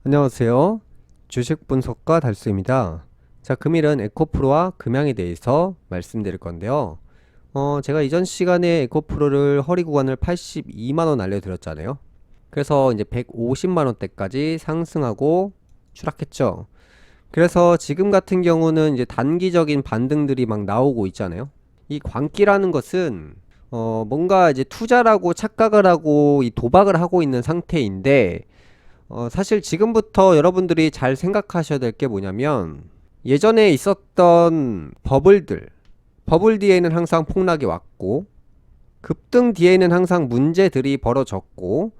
안녕하세요. 주식 분석가 달수입니다. 자, 금일은 에코프로와 금양에 대해서 말씀드릴 건데요. 제가 이전 시간에 에코프로를 허리 구간을 82만원 알려드렸잖아요. 그래서 이제 150만원대까지 상승하고 추락했죠. 그래서 지금 같은 경우는 이제 단기적인 반등들이 막 나오고 있잖아요. 이 광기라는 것은 뭔가 이제 투자라고 착각을 하고 이 도박을 하고 있는 상태인데, 사실 지금부터 여러분들이 잘 생각하셔야 될 게 뭐냐면, 예전에 있었던 버블 뒤에는 항상 폭락이 왔고, 급등 뒤에는 항상 문제들이 벌어졌고,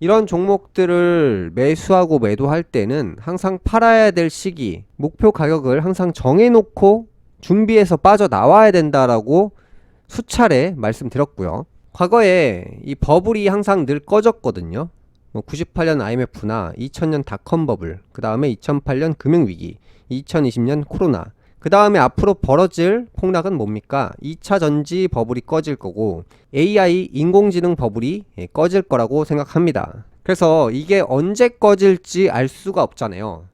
이런 종목들을 매수하고 매도할 때는 항상 팔아야 될 시기, 목표 가격을 항상 정해놓고 준비해서 빠져나와야 된다라고 수차례 말씀드렸고요. 과거에 이 버블이 항상 늘 꺼졌거든요. 98년 IMF나 2000년 닷컴 버블, 그 다음에 2008년 금융위기, 2020년 코로나, 그 다음에 앞으로 벌어질 폭락은 뭡니까? 2차 전지 버블이 꺼질 거고 AI 인공지능 버블이 꺼질 거라고 생각합니다. 그래서 이게 언제 꺼질지 알 수가 없잖아요.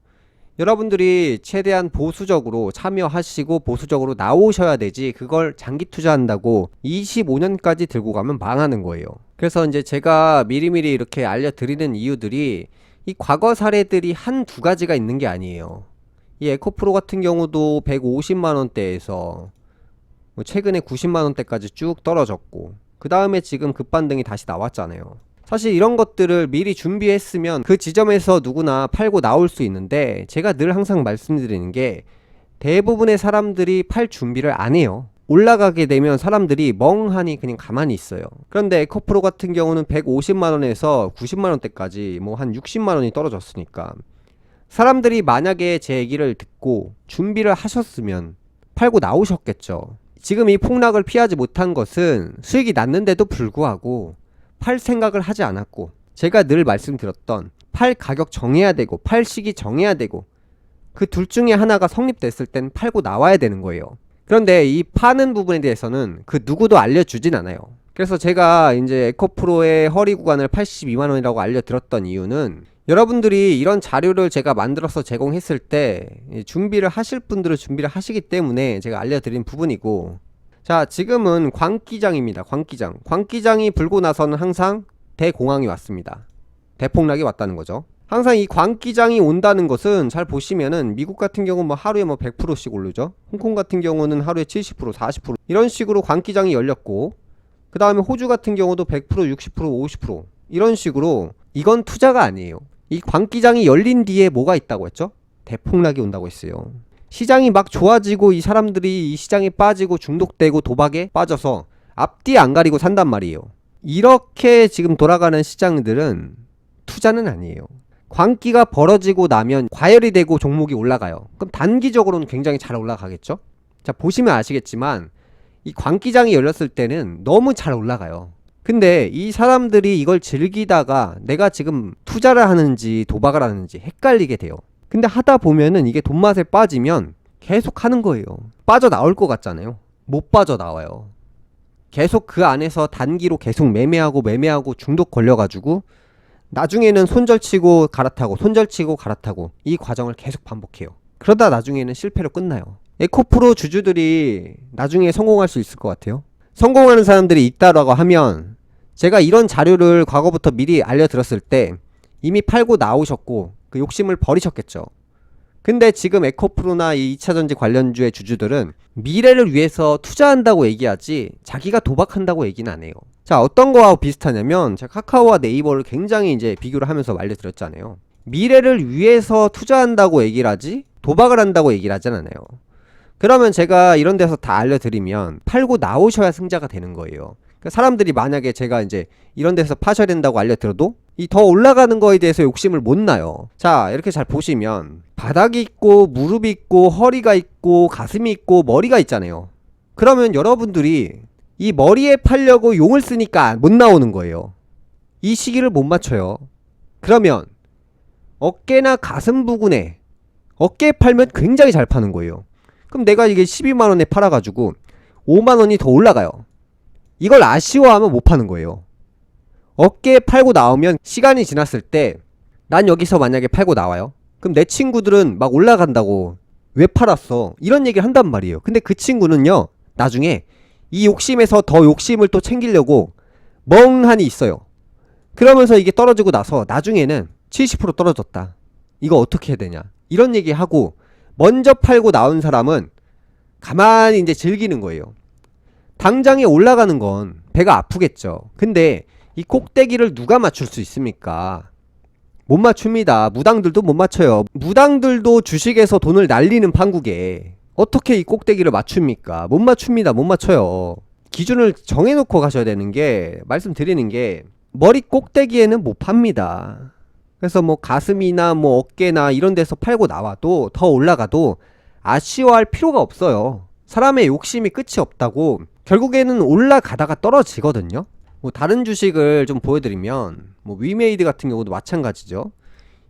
여러분들이 최대한 보수적으로 참여하시고 보수적으로 나오셔야 되지, 그걸 장기 투자한다고 25년까지 들고 가면 망하는 거예요. 그래서 이제 제가 미리미리 이렇게 알려드리는 이유들이, 이 과거 사례들이 한두 가지가 있는 게 아니에요. 이 에코프로 같은 경우도 150만원대에서 최근에 90만원대까지 쭉 떨어졌고, 그 다음에 지금 급반등이 다시 나왔잖아요. 사실 이런 것들을 미리 준비했으면 그 지점에서 누구나 팔고 나올 수 있는데, 제가 늘 항상 말씀드리는 게, 대부분의 사람들이 팔 준비를 안 해요. 올라가게 되면 사람들이 멍하니 그냥 가만히 있어요. 그런데 에코프로 같은 경우는 150만원에서 90만원대까지 뭐 한 60만원이 떨어졌으니까, 사람들이 만약에 제 얘기를 듣고 준비를 하셨으면 팔고 나오셨겠죠. 지금 이 폭락을 피하지 못한 것은 수익이 났는데도 불구하고 팔 생각을 하지 않았고, 제가 늘 말씀드렸던 팔 가격 정해야 되고 팔 시기 정해야 되고, 그 둘 중에 하나가 성립됐을 땐 팔고 나와야 되는 거예요. 그런데 이 파는 부분에 대해서는 그 누구도 알려주진 않아요. 그래서 제가 이제 에코프로의 허리 구간을 82만원이라고 알려드렸던 이유는, 여러분들이 이런 자료를 제가 만들어서 제공했을 때 준비를 하실 분들은 준비를 하시기 때문에 제가 알려드린 부분이고, 자, 지금은 광기장입니다. 광기장이 불고 나서는 항상 대공황이 왔습니다. 대폭락이 왔다는 거죠. 항상 이 광기장이 온다는 것은, 잘 보시면은 미국 같은 경우 뭐 하루에 뭐 100%씩 오르죠. 홍콩 같은 경우는 하루에 70%, 40% 이런 식으로 광기장이 열렸고, 그 다음에 호주 같은 경우도 100%, 60%, 50% 이런 식으로. 이건 투자가 아니에요. 이 광기장이 열린 뒤에 뭐가 있다고 했죠? 대폭락이 온다고 했어요. 시장이 막 좋아지고 이 사람들이 이 시장에 빠지고 중독되고 도박에 빠져서 앞뒤 안 가리고 산단 말이에요. 이렇게 지금 돌아가는 시장들은 투자는 아니에요. 광기가 벌어지고 나면 과열이 되고 종목이 올라가요. 그럼 단기적으로는 굉장히 잘 올라가겠죠? 자, 보시면 아시겠지만 이 광기장이 열렸을 때는 너무 잘 올라가요. 근데 이 사람들이 이걸 즐기다가 내가 지금 투자를 하는지 도박을 하는지 헷갈리게 돼요. 근데 하다 보면은 이게 돈맛에 빠지면 계속 하는 거예요. 빠져나올 것 같잖아요. 못 빠져나와요. 계속 그 안에서 단기로 계속 매매하고 중독 걸려가지고 나중에는 손절치고 갈아타고 이 과정을 계속 반복해요. 그러다 나중에는 실패로 끝나요. 에코프로 주주들이 나중에 성공할 수 있을 것 같아요? 성공하는 사람들이 있다라고 하면, 제가 이런 자료를 과거부터 미리 알려드렸을 때 이미 팔고 나오셨고 그 욕심을 버리셨겠죠. 근데 지금 에코프로나 이 2차전지 관련주의 주주들은 미래를 위해서 투자한다고 얘기하지 자기가 도박한다고 얘기는 안 해요. 자, 어떤 거와 비슷하냐면, 제가 카카오와 네이버를 굉장히 이제 비교를 하면서 알려드렸잖아요. 미래를 위해서 투자한다고 얘기를 하지 도박을 한다고 얘기를 하진 않아요. 그러면 제가 이런 데서 다 알려드리면 팔고 나오셔야 승자가 되는 거예요. 사람들이 만약에 제가 이제 이런 데서 파셔야 된다고 알려드려도 이 더 올라가는 거에 대해서 욕심을 못 나요. 자, 이렇게 잘 보시면 바닥이 있고 무릎이 있고 허리가 있고 가슴이 있고 머리가 있잖아요. 그러면 여러분들이 이 머리에 팔려고 용을 쓰니까 못 나오는 거예요. 이 시기를 못 맞춰요. 그러면 어깨나 가슴 부근에, 어깨에 팔면 굉장히 잘 파는 거예요. 그럼 내가 이게 12만원에 팔아가지고 5만원이 더 올라가요. 이걸 아쉬워하면 못 파는 거예요. 어깨에 팔고 나오면 시간이 지났을 때 난 여기서 만약에 팔고 나와요. 그럼 내 친구들은 막 올라간다고 왜 팔았어? 이런 얘기를 한단 말이에요. 근데 그 친구는요, 나중에 이 욕심에서 더 욕심을 또 챙기려고 멍하니 있어요. 그러면서 이게 떨어지고 나서 나중에는 70% 떨어졌다. 이거 어떻게 해야 되냐? 이런 얘기하고 먼저 팔고 나온 사람은 가만히 이제 즐기는 거예요. 당장에 올라가는 건 배가 아프겠죠. 근데 이 꼭대기를 누가 맞출 수 있습니까? 못 맞춥니다. 무당들도 못 맞춰요. 무당들도 주식에서 돈을 날리는 판국에 어떻게 이 꼭대기를 맞춥니까? 못 맞춥니다. 못 맞춰요. 기준을 정해놓고 가셔야 되는 게, 말씀드리는 게, 머리 꼭대기에는 못 팝니다. 그래서 뭐 가슴이나 뭐 어깨나 이런 데서 팔고 나와도 더 올라가도 아쉬워할 필요가 없어요. 사람의 욕심이 끝이 없다고. 결국에는 올라가다가 떨어지거든요. 뭐 다른 주식을 좀 보여드리면 뭐 위메이드 같은 경우도 마찬가지죠.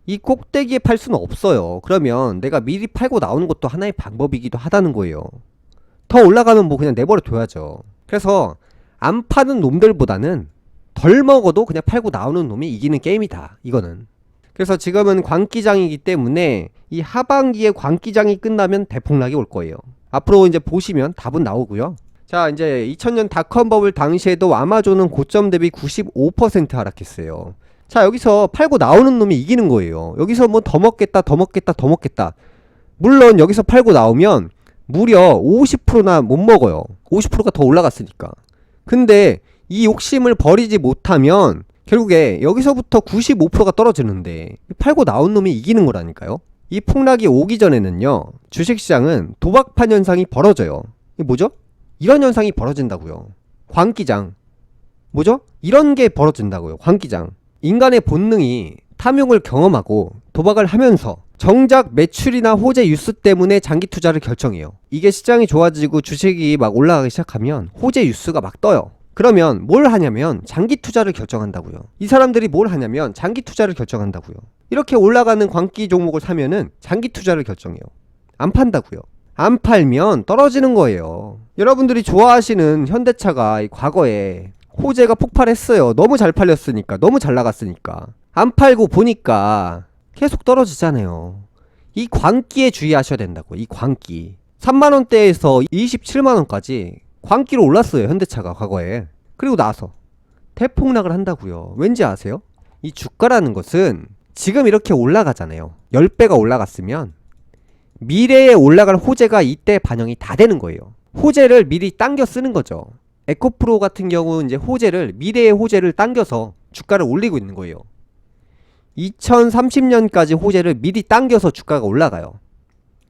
이 꼭대기에 팔 수는 없어요. 그러면 내가 미리 팔고 나오는 것도 하나의 방법이기도 하다는 거예요. 더 올라가면 뭐 그냥 내버려 둬야죠. 그래서 안 파는 놈들보다는 덜 먹어도 그냥 팔고 나오는 놈이 이기는 게임이다, 이거는. 그래서 지금은 광기장이기 때문에 이 하반기에 광기장이 끝나면 대폭락이 올 거예요. 앞으로 이제 보시면 답은 나오고요. 자, 이제 2000년 닷컴 버블 당시에도 아마존은 고점 대비 95% 하락했어요. 자, 여기서 팔고 나오는 놈이 이기는 거예요. 여기서 뭐 더 먹겠다, 더 먹겠다, 더 먹겠다. 물론 여기서 팔고 나오면 무려 50%나 못 먹어요. 50%가 더 올라갔으니까. 근데 이 욕심을 버리지 못하면 결국에 여기서부터 95%가 떨어지는데 팔고 나온 놈이 이기는 거라니까요. 이 폭락이 오기 전에는요, 주식시장은 도박판 현상이 벌어져요. 이게 뭐죠? 이런 현상이 벌어진다고요. 광기장. 뭐죠? 이런 게 벌어진다고요. 광기장. 인간의 본능이 탐욕을 경험하고 도박을 하면서 정작 매출이나 호재 뉴스 때문에 장기 투자를 결정해요. 이게 시장이 좋아지고 주식이 막 올라가기 시작하면 호재 뉴스가 막 떠요. 그러면 뭘 하냐면 장기 투자를 결정한다고요. 이 사람들이 뭘 하냐면 장기 투자를 결정한다고요. 이렇게 올라가는 광기 종목을 사면은 장기 투자를 결정해요. 안 판다고요. 안 팔면 떨어지는 거예요. 여러분들이 좋아하시는 현대차가 과거에 호재가 폭발했어요. 너무 잘 팔렸으니까, 너무 잘 나갔으니까. 안 팔고 보니까 계속 떨어지잖아요. 이 광기에 주의하셔야 된다고. 이 광기. 3만원대에서 27만원까지 광기로 올랐어요, 현대차가 과거에. 그리고 나서 대폭락을 한다고요. 왠지 아세요? 이 주가라는 것은 지금 이렇게 올라가잖아요. 10배가 올라갔으면 미래에 올라갈 호재가 이때 반영이 다 되는 거예요. 호재를 미리 당겨 쓰는 거죠. 에코프로 같은 경우 이제 호재를, 미래의 호재를 당겨서 주가를 올리고 있는 거예요. 2030년까지 호재를 미리 당겨서 주가가 올라가요.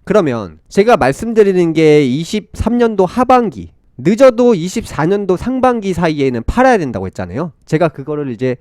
그러면 제가 말씀드리는 게 23년도 하반기, 늦어도 24년도 상반기 사이에는 팔아야 된다고 했잖아요. 제가 그거를 이제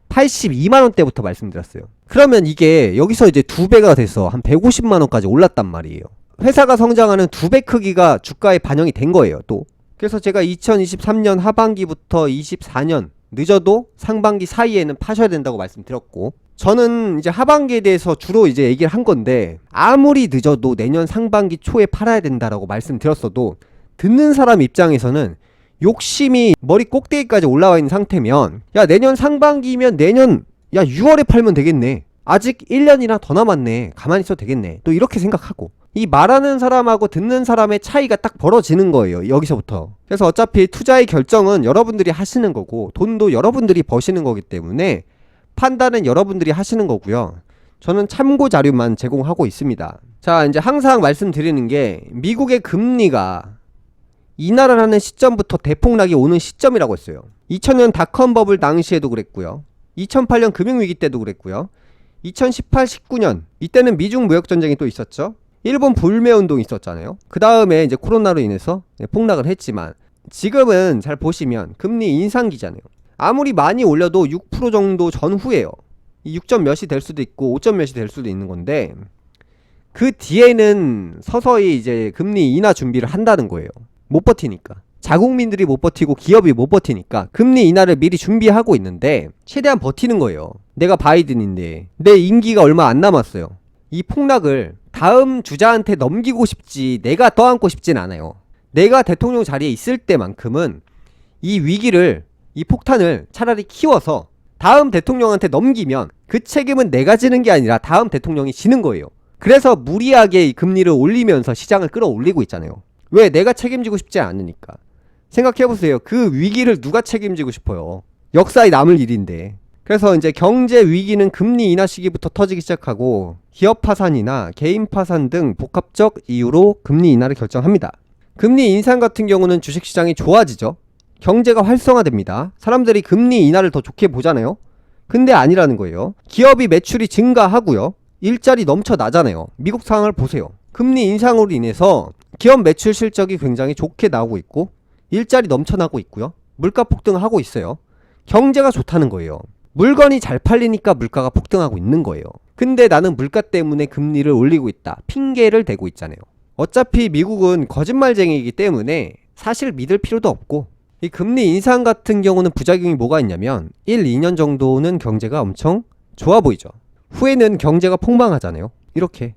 82만원대부터 말씀드렸어요. 그러면 이게 여기서 이제 2배가 돼서 한 150만원까지 올랐단 말이에요. 회사가 성장하는 2배 크기가 주가에 반영이 된 거예요, 또. 그래서 제가 2023년 하반기부터 24년 늦어도 상반기 사이에는 파셔야 된다고 말씀드렸고, 저는 이제 하반기에 대해서 주로 이제 얘기를 한 건데, 아무리 늦어도 내년 상반기 초에 팔아야 된다라고 말씀드렸어도 듣는 사람 입장에서는 욕심이 머리 꼭대기까지 올라와 있는 상태면, 야, 내년 상반기면 내년, 야, 6월에 팔면 되겠네. 아직 1년이나 더 남았네. 가만히 있어도 되겠네. 또 이렇게 생각하고, 이 말하는 사람하고 듣는 사람의 차이가 딱 벌어지는 거예요, 여기서부터. 그래서 어차피 투자의 결정은 여러분들이 하시는 거고, 돈도 여러분들이 버시는 거기 때문에 판단은 여러분들이 하시는 거고요. 저는 참고 자료만 제공하고 있습니다. 자, 이제 항상 말씀드리는 게, 미국의 금리가 인하를 하는 시점부터 대폭락이 오는 시점이라고 했어요. 2000년 닷컴 버블 당시에도 그랬고요. 2008년 금융위기 때도 그랬고요. 2018, 19년 이때는 미중 무역전쟁이 또 있었죠. 일본 불매운동이 있었잖아요. 그 다음에 이제 코로나로 인해서 폭락을 했지만, 지금은 잘 보시면 금리 인상기잖아요. 아무리 많이 올려도 6% 정도 전후에요. 6점 몇이 될 수도 있고 5점 몇이 될 수도 있는 건데, 그 뒤에는 서서히 이제 금리 인하 준비를 한다는 거예요. 못 버티니까. 자국민들이 못 버티고 기업이 못 버티니까 금리 인하를 미리 준비하고 있는데, 최대한 버티는 거예요. 내가 바이든인데 내 임기가 얼마 안 남았어요. 이 폭락을 다음 주자한테 넘기고 싶지, 내가 떠안고 싶진 않아요. 내가 대통령 자리에 있을 때만큼은 이 위기를, 이 폭탄을 차라리 키워서 다음 대통령한테 넘기면 그 책임은 내가 지는 게 아니라 다음 대통령이 지는 거예요. 그래서 무리하게 이 금리를 올리면서 시장을 끌어올리고 있잖아요. 왜? 내가 책임지고 싶지 않으니까. 생각해보세요. 그 위기를 누가 책임지고 싶어요? 역사에 남을 일인데. 그래서 이제 경제 위기는 금리 인하 시기부터 터지기 시작하고 기업 파산이나 개인 파산 등 복합적 이유로 금리 인하를 결정합니다. 금리 인상 같은 경우는 주식시장이 좋아지죠. 경제가 활성화됩니다. 사람들이 금리 인하를 더 좋게 보잖아요. 근데 아니라는 거예요. 기업이 매출이 증가하고요. 일자리 넘쳐나잖아요. 미국 상황을 보세요. 금리 인상으로 인해서 기업 매출 실적이 굉장히 좋게 나오고 있고 일자리 넘쳐나고 있고요. 물가 폭등하고 있어요. 경제가 좋다는 거예요. 물건이 잘 팔리니까 물가가 폭등하고 있는 거예요. 근데 나는 물가 때문에 금리를 올리고 있다. 핑계를 대고 있잖아요. 어차피 미국은 거짓말쟁이이기 때문에 사실 믿을 필요도 없고 이 금리 인상 같은 경우는 부작용이 뭐가 있냐면 1, 2년 정도는 경제가 엄청 좋아 보이죠. 후에는 경제가 폭망하잖아요. 이렇게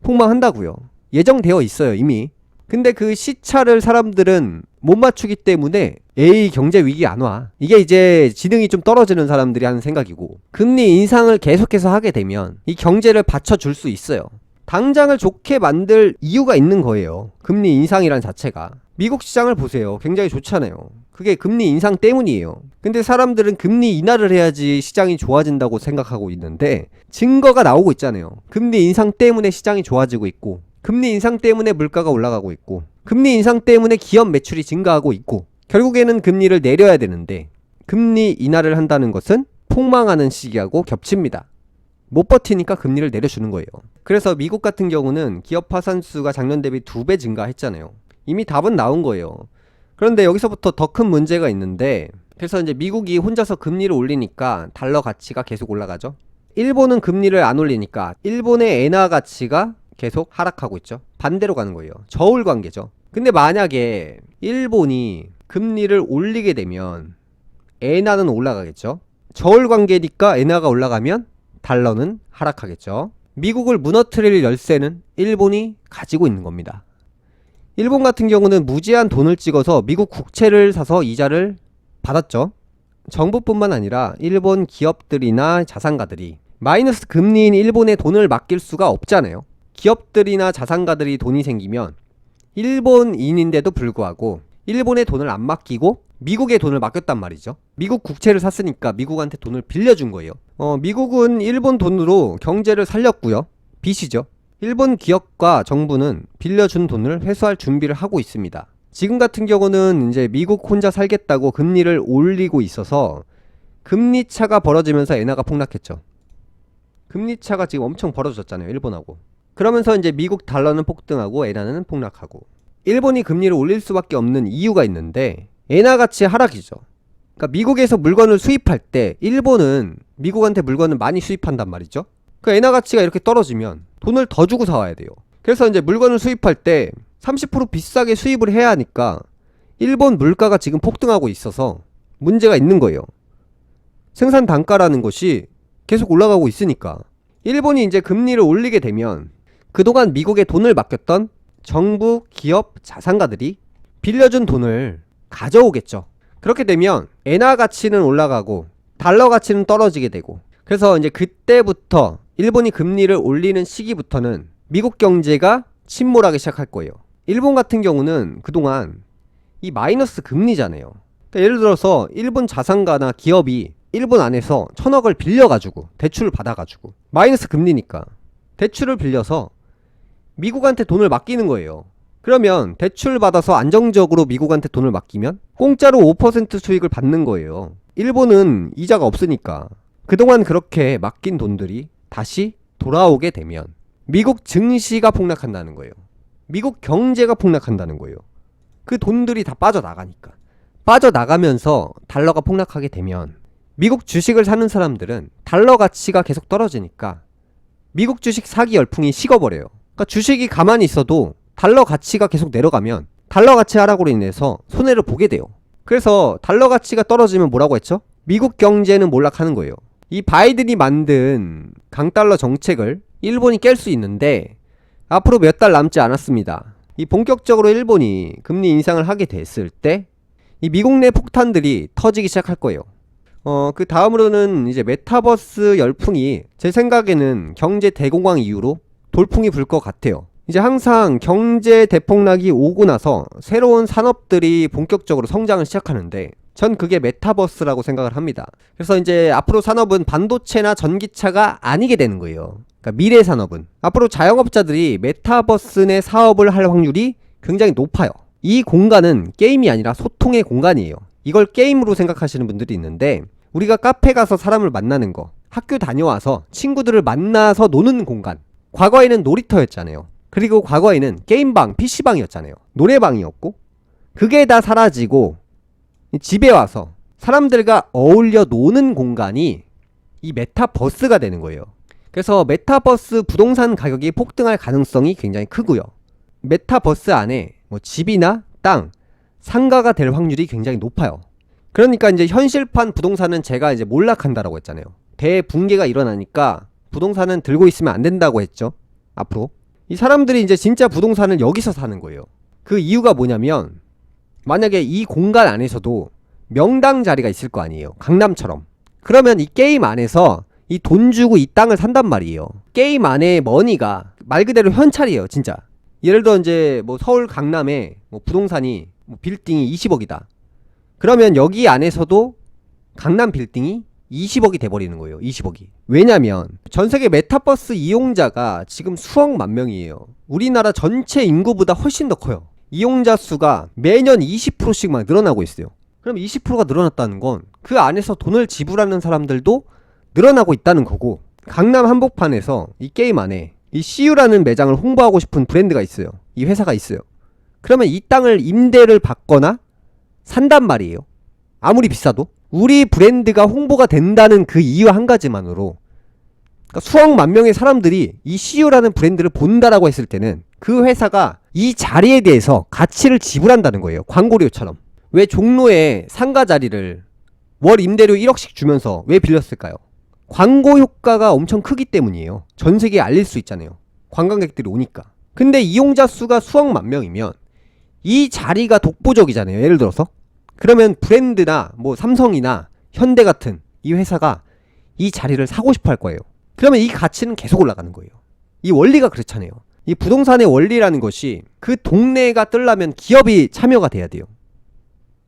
폭망한다고요. 예정되어 있어요 이미. 근데 그 시차를 사람들은 못 맞추기 때문에 에이 경제 위기 안 와. 이게 이제 지능이 좀 떨어지는 사람들이 하는 생각이고 금리 인상을 계속해서 하게 되면 이 경제를 받쳐줄 수 있어요. 당장을 좋게 만들 이유가 있는 거예요. 금리 인상이란 자체가. 미국 시장을 보세요. 굉장히 좋잖아요. 그게 금리 인상 때문이에요. 근데 사람들은 금리 인하를 해야지 시장이 좋아진다고 생각하고 있는데 증거가 나오고 있잖아요. 금리 인상 때문에 시장이 좋아지고 있고 금리 인상 때문에 물가가 올라가고 있고 금리 인상 때문에 기업 매출이 증가하고 있고 결국에는 금리를 내려야 되는데 금리 인하를 한다는 것은 폭망하는 시기하고 겹칩니다. 못 버티니까 금리를 내려주는 거예요. 그래서 미국 같은 경우는 기업 파산 수가 작년 대비 2배 증가했잖아요. 이미 답은 나온 거예요. 그런데 여기서부터 더 큰 문제가 있는데 그래서 이제 미국이 혼자서 금리를 올리니까 달러 가치가 계속 올라가죠. 일본은 금리를 안 올리니까 일본의 엔화 가치가 계속 하락하고 있죠. 반대로 가는 거예요. 저울 관계죠. 근데 만약에 일본이 금리를 올리게 되면 엔화는 올라가겠죠. 저울 관계니까 엔화가 올라가면 달러는 하락하겠죠. 미국을 무너뜨릴 열쇠는 일본이 가지고 있는 겁니다. 일본 같은 경우는 무제한 돈을 찍어서 미국 국채를 사서 이자를 받았죠. 정부뿐만 아니라 일본 기업들이나 자산가들이 마이너스 금리인 일본에 돈을 맡길 수가 없잖아요. 기업들이나 자산가들이 돈이 생기면 일본인인데도 불구하고 일본에 돈을 안 맡기고 미국에 돈을 맡겼단 말이죠. 미국 국채를 샀으니까 미국한테 돈을 빌려준 거예요. 미국은 일본 돈으로 경제를 살렸고요. 빚이죠. 일본 기업과 정부는 빌려준 돈을 회수할 준비를 하고 있습니다. 지금 같은 경우는 이제 미국 혼자 살겠다고 금리를 올리고 있어서 금리 차가 벌어지면서 엔화가 폭락했죠. 금리 차가 지금 엄청 벌어졌잖아요. 일본하고. 그러면서 이제 미국 달러는 폭등하고 엔화는 폭락하고 일본이 금리를 올릴 수밖에 없는 이유가 있는데 엔화 가치 하락이죠. 그러니까 미국에서 물건을 수입할 때 일본은 미국한테 물건을 많이 수입한단 말이죠. 그 엔화 가치가 이렇게 떨어지면 돈을 더 주고 사와야 돼요. 그래서 이제 물건을 수입할 때 30% 비싸게 수입을 해야 하니까 일본 물가가 지금 폭등하고 있어서 문제가 있는 거예요. 생산 단가라는 것이 계속 올라가고 있으니까 일본이 이제 금리를 올리게 되면 그동안 미국에 돈을 맡겼던 정부, 기업, 자산가들이 빌려준 돈을 가져오겠죠. 그렇게 되면 엔화 가치는 올라가고 달러 가치는 떨어지게 되고 그래서 이제 그때부터 일본이 금리를 올리는 시기부터는 미국 경제가 침몰하기 시작할 거예요. 일본 같은 경우는 그동안 이 마이너스 금리잖아요. 그러니까 예를 들어서 일본 자산가나 기업이 일본 안에서 1,000억을 빌려가지고 대출을 받아가지고 마이너스 금리니까 대출을 빌려서 미국한테 돈을 맡기는 거예요. 그러면 대출 받아서 안정적으로 미국한테 돈을 맡기면 공짜로 5% 수익을 받는 거예요. 일본은 이자가 없으니까 그동안 그렇게 맡긴 돈들이 다시 돌아오게 되면 미국 증시가 폭락한다는 거예요. 미국 경제가 폭락한다는 거예요. 그 돈들이 다 빠져나가니까. 빠져나가면서 달러가 폭락하게 되면 미국 주식을 사는 사람들은 달러 가치가 계속 떨어지니까 미국 주식 사기 열풍이 식어버려요. 그러니까 주식이 가만히 있어도 달러 가치가 계속 내려가면 달러 가치 하락으로 인해서 손해를 보게 돼요. 그래서 달러 가치가 떨어지면 뭐라고 했죠? 미국 경제는 몰락하는 거예요. 이 바이든이 만든 강달러 정책을 일본이 깰 수 있는데 앞으로 몇 달 남지 않았습니다. 이 본격적으로 일본이 금리 인상을 하게 됐을 때 이 미국 내 폭탄들이 터지기 시작할 거예요. 그 다음으로는 이제 메타버스 열풍이 제 생각에는 경제 대공황 이후로 돌풍이 불 것 같아요. 이제 항상 경제 대폭락이 오고 나서 새로운 산업들이 본격적으로 성장을 시작하는데 전 그게 메타버스라고 생각을 합니다. 그래서 이제 앞으로 산업은 반도체나 전기차가 아니게 되는 거예요. 그러니까 미래 산업은 앞으로 자영업자들이 메타버스 내 사업을 할 확률이 굉장히 높아요. 이 공간은 게임이 아니라 소통의 공간이에요. 이걸 게임으로 생각하시는 분들이 있는데 우리가 카페 가서 사람을 만나는 거, 학교 다녀와서 친구들을 만나서 노는 공간, 과거에는 놀이터였잖아요. 그리고 과거에는 게임방, PC방이었잖아요. 노래방이었고 그게 다 사라지고 집에 와서 사람들과 어울려 노는 공간이 이 메타버스가 되는 거예요. 그래서 메타버스 부동산 가격이 폭등할 가능성이 굉장히 크고요. 메타버스 안에 뭐 집이나 땅, 상가가 될 확률이 굉장히 높아요. 그러니까 이제 현실판 부동산은 제가 이제 몰락한다라고 했잖아요. 대붕괴가 일어나니까 부동산은 들고 있으면 안 된다고 했죠. 앞으로 이 사람들이 이제 진짜 부동산을 여기서 사는 거예요. 그 이유가 뭐냐면 만약에 이 공간 안에서도 명당 자리가 있을 거 아니에요. 강남처럼. 그러면 이 게임 안에서 이 돈 주고 이 땅을 산단 말이에요. 게임 안에 머니가 말 그대로 현찰이에요. 진짜. 예를 들어 이제 뭐 서울 강남에 뭐 부동산이 뭐 빌딩이 20억이다. 그러면 여기 안에서도 강남 빌딩이 20억이 돼버리는 거예요. 20억이. 왜냐면 전세계 메타버스 이용자가 지금 수억만 명이에요. 우리나라 전체 인구보다 훨씬 더 커요. 이용자 수가 매년 20%씩 막 늘어나고 있어요. 그럼 20%가 늘어났다는 건 그 안에서 돈을 지불하는 사람들도 늘어나고 있다는 거고, 강남 한복판에서 이 게임 안에 이 CU라는 매장을 홍보하고 싶은 브랜드가 있어요. 이 회사가 있어요. 그러면 이 땅을 임대를 받거나 산단 말이에요. 아무리 비싸도. 우리 브랜드가 홍보가 된다는 그 이유 한 가지만으로, 그러니까 수억만 명의 사람들이 이 CU라는 브랜드를 본다라고 했을 때는 그 회사가 이 자리에 대해서 가치를 지불한다는 거예요. 광고료처럼. 왜 종로에 상가 자리를 월 임대료 1억씩 주면서 왜 빌렸을까요? 광고 효과가 엄청 크기 때문이에요. 전 세계에 알릴 수 있잖아요. 관광객들이 오니까. 근데 이용자 수가 수억만 명이면 이 자리가 독보적이잖아요. 예를 들어서. 그러면 브랜드나 뭐 삼성이나 현대 같은 이 회사가 이 자리를 사고 싶어 할 거예요. 그러면 이 가치는 계속 올라가는 거예요. 이 원리가 그렇잖아요. 이 부동산의 원리라는 것이 그 동네가 뜨려면 기업이 참여가 돼야 돼요.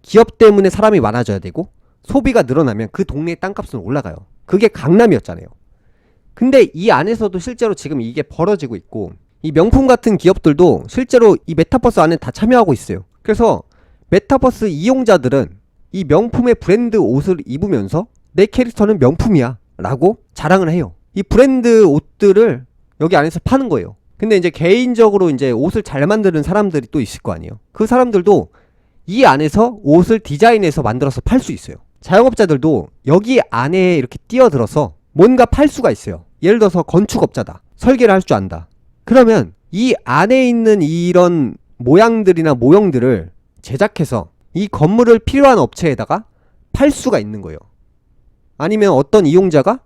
기업 때문에 사람이 많아져야 되고 소비가 늘어나면 그 동네의 땅값은 올라가요. 그게 강남이었잖아요. 근데 이 안에서도 실제로 지금 이게 벌어지고 있고, 이 명품 같은 기업들도 실제로 이 메타버스 안에 다 참여하고 있어요. 그래서 메타버스 이용자들은 이 명품의 브랜드 옷을 입으면서 내 캐릭터는 명품이야 라고 자랑을 해요. 이 브랜드 옷들을 여기 안에서 파는 거예요. 근데 이제 개인적으로 이제 옷을 잘 만드는 사람들이 또 있을 거 아니에요. 그 사람들도 이 안에서 옷을 디자인해서 만들어서 팔 수 있어요. 자영업자들도 여기 안에 이렇게 뛰어들어서 뭔가 팔 수가 있어요. 예를 들어서 건축업자다. 설계를 할 줄 안다. 그러면 이 안에 있는 이런 모양들이나 모형들을 제작해서 이 건물을 필요한 업체에다가 팔 수가 있는 거예요. 아니면 어떤 이용자가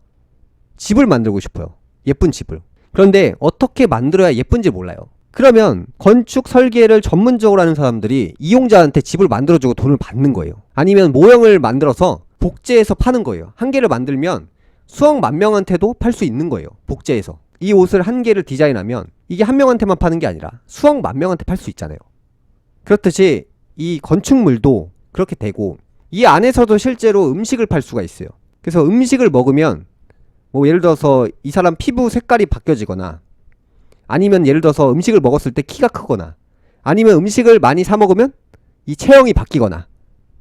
집을 만들고 싶어요. 예쁜 집을. 그런데 어떻게 만들어야 예쁜지 몰라요. 그러면 건축 설계를 전문적으로 하는 사람들이 이용자한테 집을 만들어주고 돈을 받는 거예요. 아니면 모형을 만들어서 복제해서 파는 거예요. 한 개를 만들면 수억만 명한테도 팔 수 있는 거예요. 복제해서. 이 옷을 한 개를 디자인하면 이게 한 명한테만 파는 게 아니라 수억만 명한테 팔 수 있잖아요. 그렇듯이 이 건축물도 그렇게 되고, 이 안에서도 실제로 음식을 팔 수가 있어요. 그래서 음식을 먹으면 뭐 예를 들어서 이 사람 피부 색깔이 바뀌어지거나, 아니면 예를 들어서 음식을 먹었을 때 키가 크거나, 아니면 음식을 많이 사 먹으면 이 체형이 바뀌거나,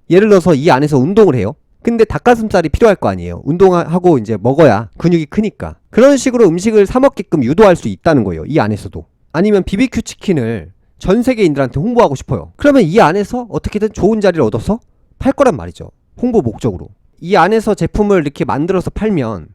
예를 들어서 이 안에서 운동을 해요. 근데 닭가슴살이 필요할 거 아니에요. 운동하고 이제 먹어야 근육이 크니까. 그런 식으로 음식을 사 먹게끔 유도할 수 있다는 거예요. 이 안에서도. 아니면 BBQ 치킨을 전 세계인들한테 홍보하고 싶어요. 그러면 이 안에서 어떻게든 좋은 자리를 얻어서 팔 거란 말이죠. 홍보 목적으로. 이 안에서 제품을 이렇게 만들어서 팔면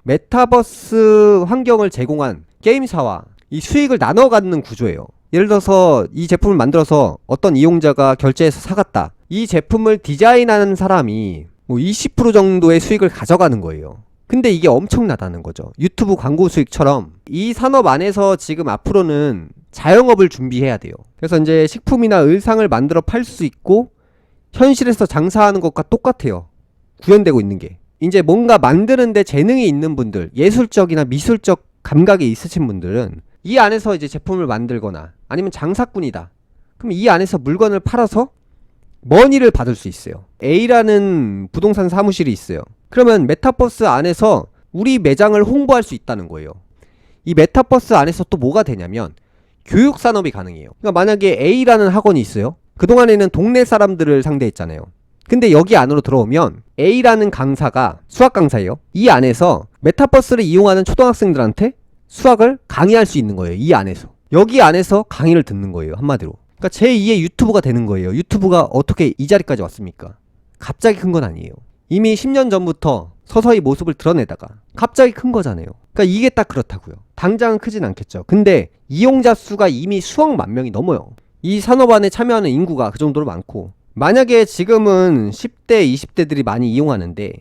메타버스 환경을 제공한 게임사와 이 수익을 나눠 갖는 구조예요. 예를 들어서 이 제품을 만들어서 어떤 이용자가 결제해서 사갔다. 이 제품을 디자인하는 사람이 뭐 20% 정도의 수익을 가져가는 거예요. 근데 이게 엄청나다는 거죠. 유튜브 광고 수익처럼 이 산업 안에서 지금 앞으로는 자영업을 준비해야 돼요. 그래서 이제 식품이나 의상을 만들어 팔 수 있고 현실에서 장사하는 것과 똑같아요. 구현되고 있는 게. 이제 뭔가 만드는데 재능이 있는 분들, 예술적이나 미술적 감각이 있으신 분들은 이 안에서 이제 제품을 만들거나 아니면 장사꾼이다. 그럼 이 안에서 물건을 팔아서 머니를 받을 수 있어요. A라는 부동산 사무실이 있어요. 그러면 메타버스 안에서 우리 매장을 홍보할 수 있다는 거예요. 이 메타버스 안에서 또 뭐가 되냐면 교육 산업이 가능해요. 그러니까 만약에 A라는 학원이 있어요. 그동안에는 동네 사람들을 상대했잖아요. 근데 여기 안으로 들어오면 A라는 강사가 수학 강사예요. 이 안에서 메타버스를 이용하는 초등학생들한테 수학을 강의할 수 있는 거예요. 이 안에서. 여기 안에서 강의를 듣는 거예요. 한마디로. 그러니까 제2의 유튜브가 되는 거예요. 유튜브가 어떻게 이 자리까지 왔습니까? 갑자기 큰 건 아니에요. 이미 10년 전부터 서서히 모습을 드러내다가 갑자기 큰 거잖아요. 그러니까 이게 딱 그렇다고요. 당장은 크진 않겠죠. 근데 이용자 수가 이미 수억만 명이 넘어요. 이 산업 안에 참여하는 인구가 그 정도로 많고, 만약에 지금은 10대, 20대들이 많이 이용하는데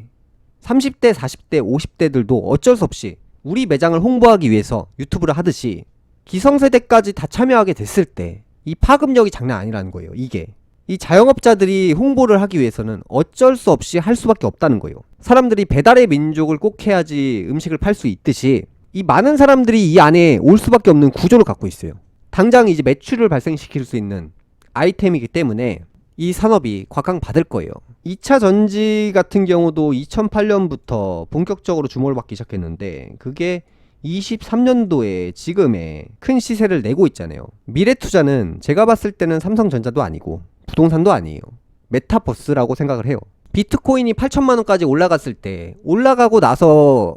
30대, 40대, 50대들도 어쩔 수 없이 우리 매장을 홍보하기 위해서 유튜브를 하듯이 기성세대까지 다 참여하게 됐을 때 이 파급력이 장난 아니라는 거예요. 이게 이 자영업자들이 홍보를 하기 위해서는 어쩔 수 없이 할 수밖에 없다는 거예요. 사람들이 배달의 민족을 꼭 해야지 음식을 팔 수 있듯이 이 많은 사람들이 이 안에 올 수밖에 없는 구조를 갖고 있어요. 당장 이제 매출을 발생시킬 수 있는 아이템이기 때문에 이 산업이 곽강받을 거예요. 2차 전지 같은 경우도 2008년부터 본격적으로 주목을 받기 시작했는데 그게 23년도에 지금의 큰 시세를 내고 있잖아요. 미래투자는 제가 봤을 때는 삼성전자도 아니고 부동산도 아니에요. 메타버스라고 생각을 해요. 비트코인이 8천만원까지 올라갔을 때 올라가고 나서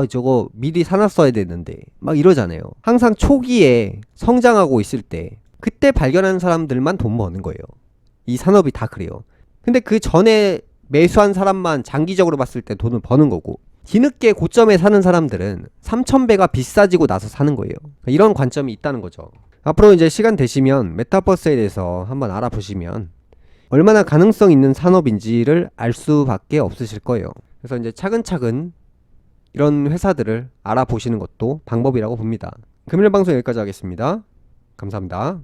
저거 미리 사놨어야 되는데 막 이러잖아요. 항상 초기에 성장하고 있을 때 그때 발견하는 사람들만 돈 버는 거예요. 이 산업이 다 그래요. 근데 그 전에 매수한 사람만 장기적으로 봤을 때 돈을 버는 거고, 뒤늦게 고점에 사는 사람들은 3000배가 비싸지고 나서 사는 거예요. 이런 관점이 있다는 거죠. 앞으로 이제 시간 되시면 메타버스에 대해서 한번 알아보시면 얼마나 가능성 있는 산업인지를 알 수밖에 없으실 거예요. 그래서 이제 차근차근 이런 회사들을 알아보시는 것도 방법이라고 봅니다. 금요일 방송 여기까지 하겠습니다. 감사합니다.